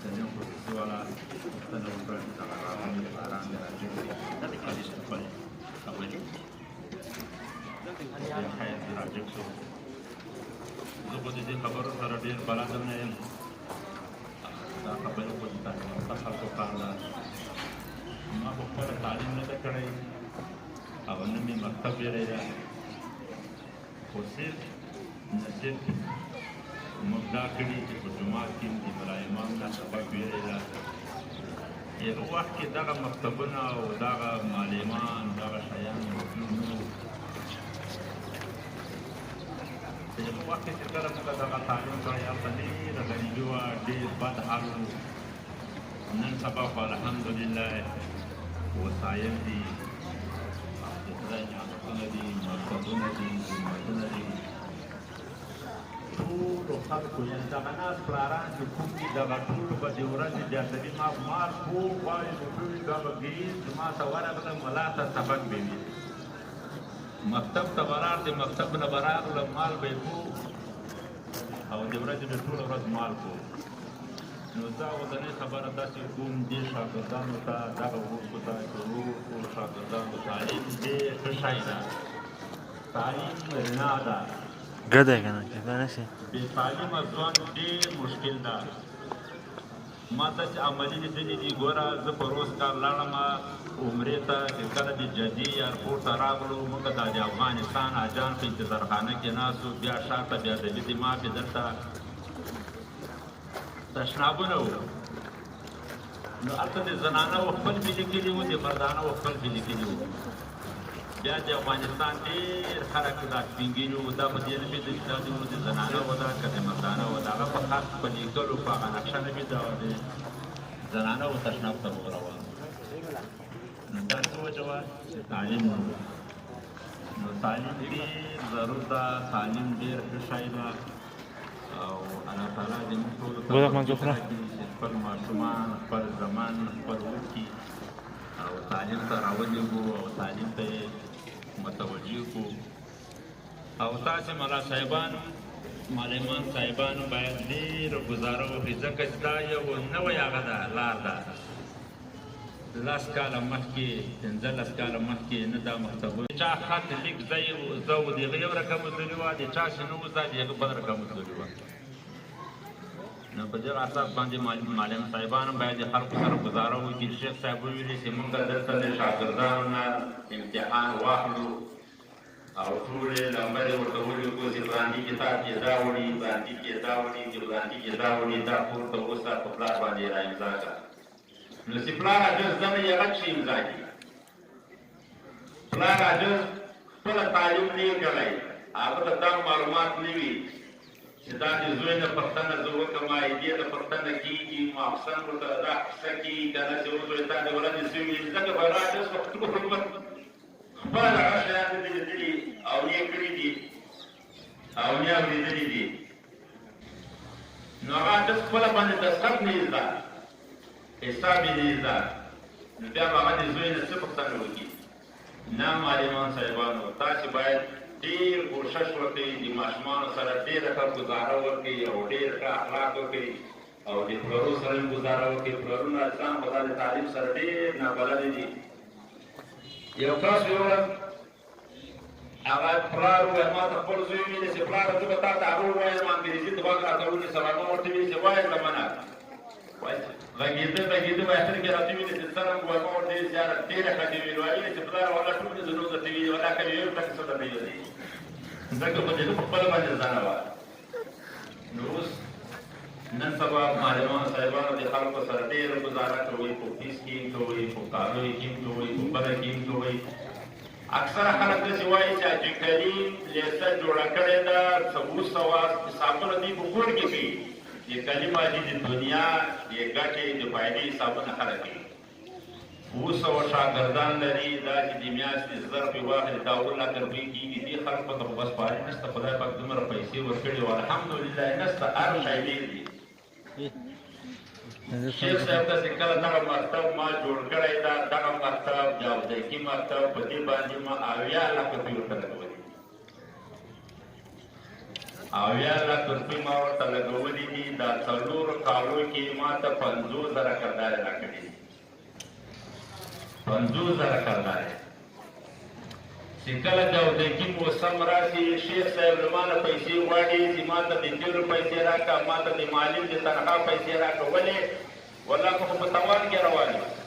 تنين خصوصي ولا تنين فرد تغرامي باران راجعي قديش تقبل أولي حياة راجع سو زبط دي خبر سر دير بلادم نيم دا خبر کو دتا فصل کو قالا ما بخور تعلیم نه کړی او نن می مکتب یې لري خو صرف نصیب مبدا کړي چې په جماعت کې د امام نه سبق ویلی یو وخت کې دغه مکتبونه او دغه معلمان دغه شیان نو یو وخت چې کله موږ دغه تعلیم کړی هلته ډېر غریبي وه ډېر بد حال و نن سبا خو الحمدلله وسایل دي د خدای نعمتونه دي مکتبونه دي جوماتونه دي ټولو خلکو یعنې دغه ناست پلاران چې کوم دي دغه ټولو به د ورځې زیاتوي ما مار خوب غواړي نو ټول دا به ګریز ما ته ورغله ملا ته سبق به وي مکتب ته به راغلې مکتب نه به راغله مال به یې کو او د ورځې به ټوله ورځ مال کو نو دا اوسنۍ خبره داسې کوم دې شاګردانو ته دغه وروستو ته چې ټول شاګردانو تعلیم ډېر ښه شی ده تعلیم رڼا ده ګډه کنه کېدای نشي بې تعلیمه ژوند ډېر مشکل ده ما ته چې عملي لیدلي دي ګوره زه په روز کار لاړم عمرې ته چې کله د جدي ایرپورټ ته راغلو موږ د افغانستان اجان په انتظارخانه کې ناست وو بیا شاته بیا د لیدې ما پې دلته تشنابونه وو نو هلته د زنانه و خپل مې لیکلي وو د مردانه و خپل مې لیکلي وو بیا د افغانستان ډېر خلک دا سپین ږیري وو دا په دې نه مې لیکلي وو د زنانه وه دا که د مردانه وه د هغه په خاص په لیکلو په هغه نقشه نه مې د زنانه وو تشناب ته وغوړول نو دا څه وجه وه چې تعلیم نه وو نو تعلیم ډېر ضرور ده تعلیم ډېر ښه شی ده او الله تعالی دې موږ ټولو ته چې خپل ماشومان خپل زمان خپل وکړي او تعلیم ته راولېږو او تعلیم ته یې متوجه کړو او تاسې ملا صاحبانو معلمان صاحبانو باید ډېره ګزاره وکړي ځکه چې دا یو نوی هغه ده لار ده 10 کاله مخکې 15 کاله مخکې نه دا مکتبونه چا خط لیک زه و د هغه یو رقم وزلي وه د چا چې نه و زه د هغه بل رقم وزلي وه نو په دغه اساس باندې معلم صاحبانو باید د خلکو سره ګزاره وکړي شیخ صاحب وویلي چې موږ دلته د شاګردانو نه امتحان واخلو او ټولې نمبرې ورته ولیکو چې فلاني کتاب کې دا وړي فلاني کې دا وړي چې فلاني کې دا وړي دا پورته وستا په پلار باندې را امضا کړه نو چې پلار عجز ده نه یې غټ شي امضا کړي پلار عجز خپله تعلیم نه یې کړی هغه ته دا معلومات نه وي چې دا د زوی نه پوښتنه زه وکړم دې نه پوښتنه کېږي ماخصن ورته دا قصه کېږي که نه چې وزوی تا د ورځې څه ویلي ځکه به راجز په ټول عمر خپله هغه شیان دې لیدلي او یې کړي دي او یې اورېدلي دي نو هغه عجز خپله باندې دستخط نه یې زده حساب یې نه یې زده نو بیا به هغه د زوی نه څه پوښتنه وکړي نه معلمان صاحبانو تاسې باید ډېر کوشش وکړئ د ماشومانو سره ډېره ښه ګزاره وکړئ او ډېر ښه اخلاق وکړئ او د پلرو سره هم ګزاره وکړئ پلرونه اسلام خو دا د تعلیم سره ډېر نابلده دي یو کس یو ورځ هغه پلار وویل ما ته خپل زوی ویلې چې پلاره زه به تا ته هغه ووایم انګریزي ته غږ راته ونیسه هغه ورته ویلې چې وایه له منه غږېده غږېده به اخر کې راته ویلې چې څرنګه وایي ما ورته ویلې چې یاره ډېره ښه دې ویل ویلې چې پلاره والله ټول دې زنو درته ویلي والله که مې یو ټکي څه درته ویلي ځکه خو دې په خپله باندې زنه وه نو اوس نن سبا معلمان صاحبانو د خلکو سره ډېره ګزاره کوئ په فیس کې هم کوئ په کالیو کې هم کوئ په بله کې هم کوئ اکثره خلک داسې وایي چې حاجي کریم لیسه جوړه کړې ده 700 حسابونه دوی په کور کې کوي د کلیم حاجي د دنیا د ګټې د فایدې حسابونه خلک کوي 700 شاګردان لري دا چې د میاشتې ظرف یې واخلي دا 2 لک روپۍ کېږي دې خلکو ته خو بس پارې نشته خدای پاک دومره پیسې ورکړي او الحمدلله نشته هر شی ډېر دي شیخ صاحب ته چې کله دغه مکتب ما جوړ کړی دا دغه مکتب جاودیکي مکتب په دې باندې ما 80 لکه روپۍ ورته لګولي اویا لک روپۍ ما ورته لګولي دي دا 4 کالو کې ما ته 50,000 کردارې راکړي دي 50,000 کردارې چې کله د اودګي موسم راشي شیخ صاحب له ما نه پیسې غواړي چې ما ته د تیلو پیسې راکړه ما ته د معلم د تنخوا پیسې راکړه ولې والله خو په تاوان کې روان یم